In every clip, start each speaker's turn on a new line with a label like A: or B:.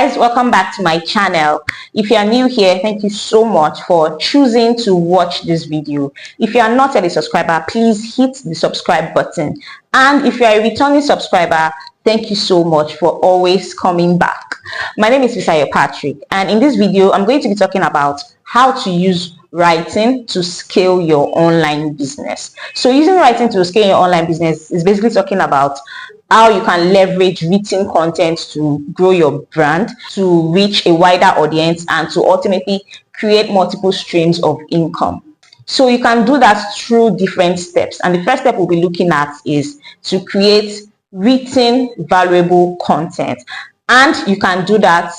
A: guys, welcome back to my channel. If you are new here, thank you so much for choosing to watch this video. If you are not yet a subscriber, please hit the subscribe button, and if you are a returning subscriber, thank you so much for always coming back. My name is Fisayo Patrick, and in this video I'm going to be talking about how to use writing to scale your online business. So using writing to scale your online business is basically talking about how you can leverage written content to grow your brand, to reach a wider audience, and to ultimately create multiple streams of income. So you can do that through different steps, and the first step we'll be looking at is to create written valuable content. And you can do that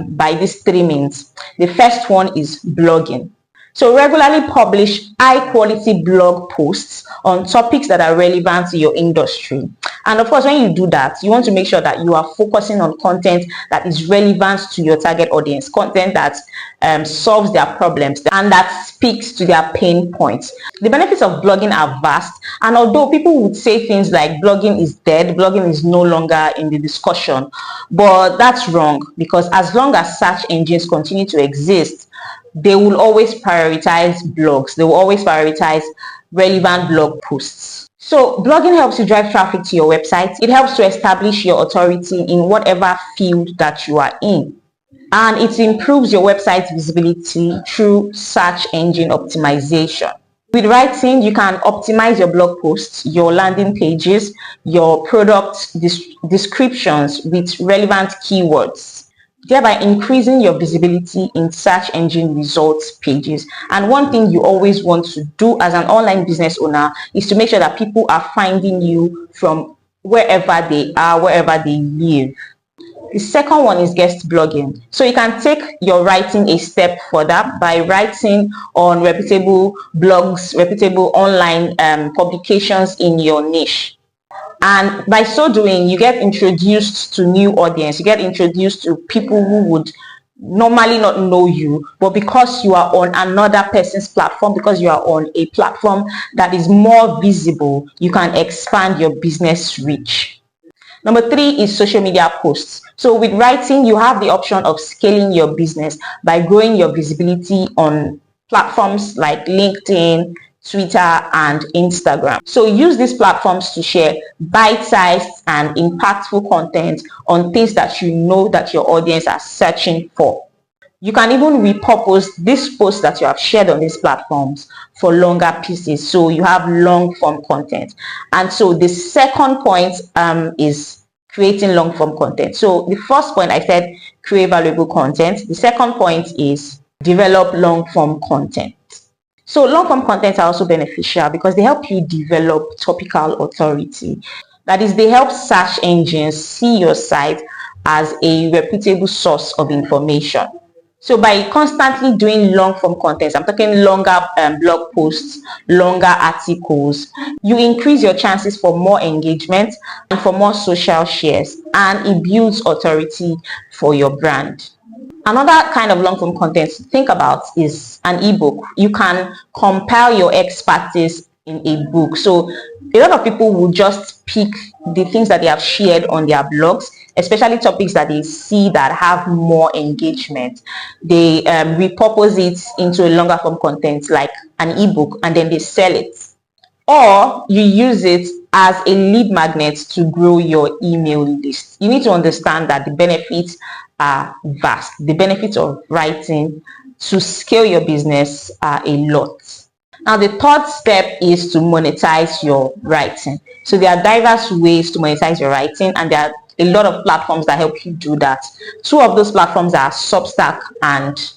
A: by these three means. The first one is blogging. So regularly publish high quality blog posts on topics that are relevant to your industry. And of course, when you do that, you want to make sure that you are focusing on content that is relevant to your target audience, content that solves their problems and that speaks to their pain points. The benefits of blogging are vast, and although people would say things like blogging is dead, blogging is no longer in the discussion, but that's wrong, because as long as search engines continue to exist, they will always prioritize blogs. They will always prioritize relevant blog posts. So blogging helps you drive traffic to your website. It helps to establish your authority in whatever field that you are in. And it improves your website's visibility through search engine optimization. With writing, you can optimize your blog posts, your landing pages, your product descriptions with relevant keywords, thereby increasing your visibility in search engine results pages. And one thing you always want to do as an online business owner is to make sure that people are finding you from wherever they are, wherever they live. The second one is guest blogging. So you can take your writing a step further by writing on reputable blogs, reputable online publications in your niche. And by so doing, you get introduced to new audience. You get introduced to people who would normally not know you, but because you are on another person's platform, because you are on a platform that is more visible, you can expand your business reach. Number three is social media posts. So with writing, you have the option of scaling your business by growing your visibility on platforms like LinkedIn, Twitter, and Instagram. So use these platforms to share bite-sized and impactful content on things that you know that your audience are searching for. You can even repurpose these posts that you have shared on these platforms for longer pieces, so you have long form content. And so the second point is creating long form content. So the first point, I said create valuable content. The second point is develop long form content. So long form content are also beneficial because they help you develop topical authority. That is, they help search engines see your site as a reputable source of information. So by constantly doing long form content, I'm talking longer blog posts, longer articles, you increase your chances for more engagement and for more social shares, and it builds authority for your brand. Another kind of long form content to think about is an ebook. You can compile your expertise in a book. So a lot of people will just pick the things that they have shared on their blogs, especially topics that they see that have more engagement. They repurpose it into a longer form content like an ebook, and then they sell it. Or you use it as a lead magnet to grow your email list. You need to understand that the benefits are vast. The benefits of writing to scale your business are a lot. Now, the third step is to monetize your writing. So there are diverse ways to monetize your writing, and there are a lot of platforms that help you do that. Two of those platforms are Substack and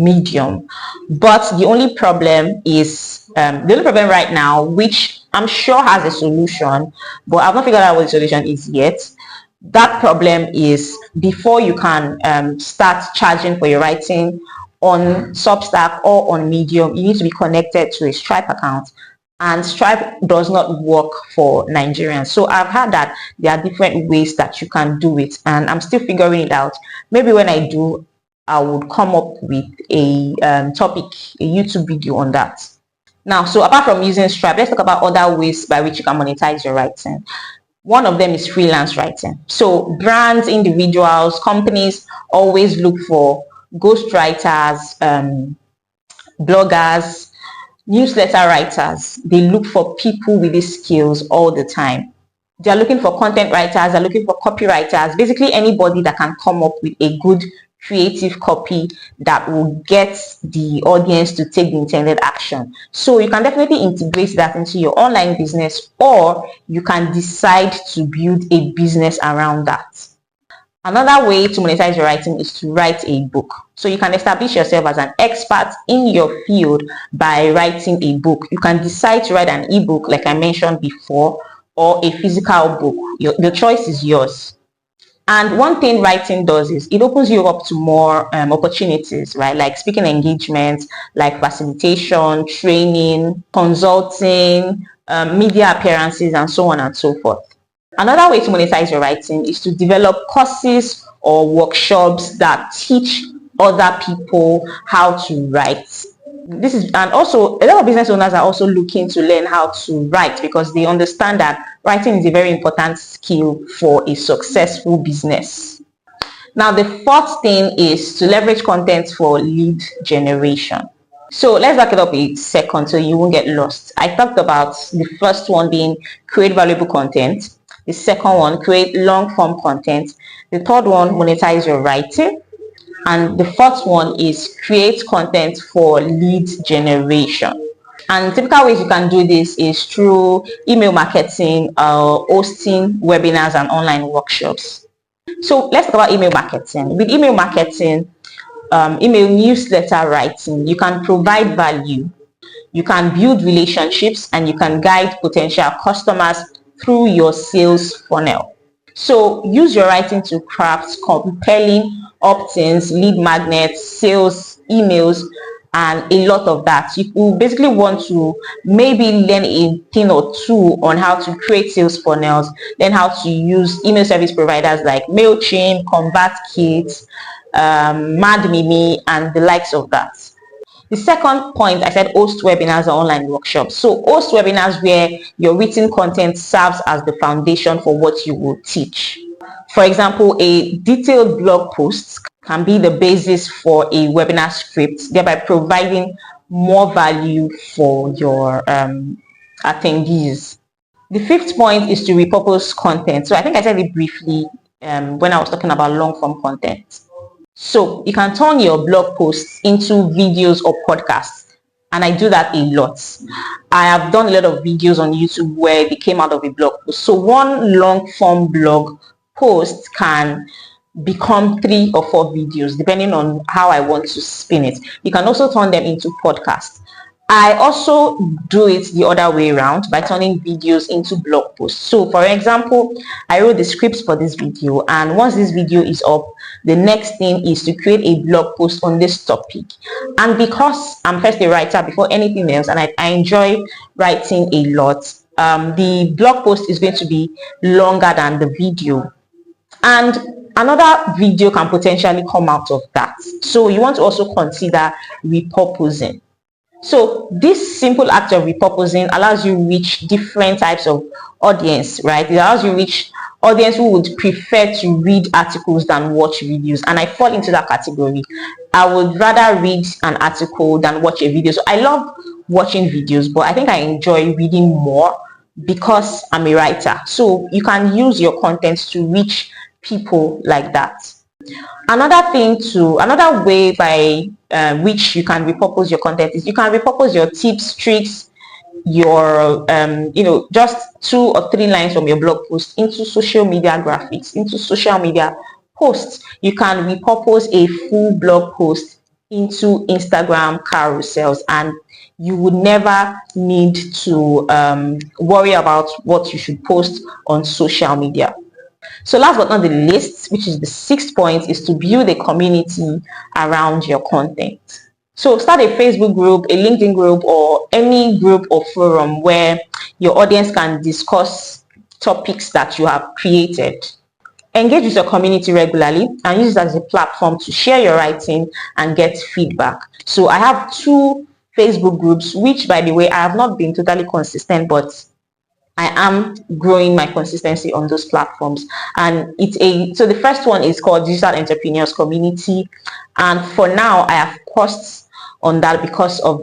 A: Medium. But the only problem is right now, which I'm sure has a solution, but I've not figured out what the solution is yet. That problem is, before you can start charging for your writing on Substack or on Medium, you need to be connected to a Stripe account, and Stripe does not work for Nigerians. So I've heard that there are different ways that you can do it, and I'm still figuring it out. Maybe when I do, I would come up with a topic, a YouTube video on that. Now, so apart from using Stripe, let's talk about other ways by which you can monetize your writing. One of them is freelance writing. So brands, individuals, companies always look for ghostwriters, bloggers, newsletter writers. They look for people with these skills all the time. They're looking for content writers, they're looking for copywriters, basically anybody that can come up with a good creative copy that will get the audience to take the intended action. So you can definitely integrate that into your online business, or you can decide to build a business around that. Another way to monetize your writing is to write a book. So you can establish yourself as an expert in your field by writing a book. You can decide to write an ebook, like I mentioned before, or a physical book. The choice is yours. And one thing writing does is it opens you up to more opportunities, right? Like speaking engagements, like facilitation, training, consulting, media appearances, and so on and so forth. Another way to monetize your writing is to develop courses or workshops that teach other people how to write. And also a lot of business owners are also looking to learn how to write because they understand that writing is a very important skill for a successful business. Now, the fourth thing is to leverage content for lead generation. So let's back it up a second so you won't get lost. I talked about the first one being create valuable content. The second one, create long form content. The third one, monetize your writing. And the fourth one is create content for lead generation. And typical ways you can do this is through email marketing, hosting webinars and online workshops. So let's talk about email marketing. With email marketing, email newsletter writing, you can provide value, you can build relationships, and you can guide potential customers through your sales funnel. So use your writing to craft compelling opt-ins, lead magnets, sales emails, and a lot of that. You will basically want to maybe learn a thing or two on how to create sales funnels, learn how to use email service providers like MailChimp, ConvertKit, MadMimi, and the likes of that. The second point, I said host webinars or online workshops. So host webinars where your written content serves as the foundation for what you will teach. For example, a detailed blog post can be the basis for a webinar script, thereby providing more value for your attendees. The fifth point is to repurpose content. So I think I said it briefly when I was talking about long form content. So you can turn your blog posts into videos or podcasts. And I do that a lot. I have done a lot of videos on YouTube where they came out of a blog post. So one long form blog post can become 3 or 4 videos depending on how I want to spin it. You can also turn them into podcasts. I also do it the other way around by turning videos into blog posts. So for example, I wrote the scripts for this video, and once this video is up, the next thing is to create a blog post on this topic. And because I'm first a writer before anything else, and I enjoy writing a lot, the blog post is going to be longer than the video. And another video can potentially come out of that. So you want to also consider repurposing. So this simple act of repurposing allows you to reach different types of audience, right? It allows you to reach audience who would prefer to read articles than watch videos, and I fall into that category. I would rather read an article than watch a video. So I love watching videos, but I think I enjoy reading more because I'm a writer. So you can use your content to reach people like that. Another way by which you can repurpose your content is you can repurpose your tips, tricks, your just 2 or 3 lines from your blog post into social media graphics, into social media posts. You can repurpose a full blog post into Instagram carousels, and you would never need to worry about what you should post on social media. So last but not the least, which is the 6th point, is to build a community around your content. So start a Facebook group, a LinkedIn group, or any group or forum where your audience can discuss topics that you have created. Engage with your community regularly and use it as a platform to share your writing and get feedback. So I have 2 Facebook groups, which by the way, I have not been totally consistent, but I am growing my consistency on those platforms. And so the first one is called Digital Entrepreneurs Community, and for now I have paused on that because of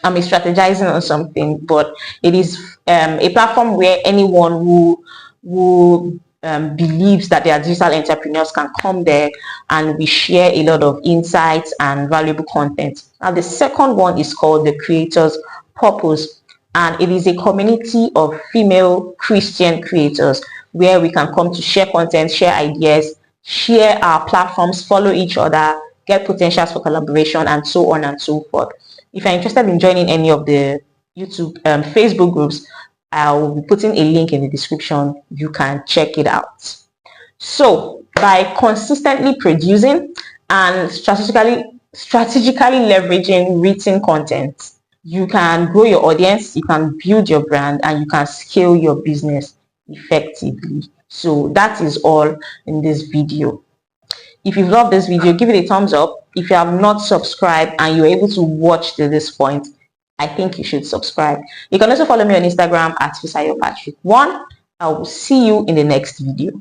A: I'm strategizing on something, but it is a platform where anyone who believes that they are digital entrepreneurs can come there, and we share a lot of insights and valuable content. Now, the second one is called the Creators Purpose, and it is a community of female Christian creators where we can come to share content, share ideas, share our platforms, follow each other, get potentials for collaboration, and so on and so forth. If you're interested in joining any of the YouTube, Facebook groups, I'll be putting a link in the description. You can check it out. So by consistently producing and strategically leveraging written content, you can grow your audience, you can build your brand, and you can scale your business effectively. So that is all in this video. If you've loved this video, give it a thumbs up. If you have not subscribed and you're able to watch to this point, I think you should subscribe. You can also follow me on Instagram at Fisayo Patrick 1. I will see you in the next video.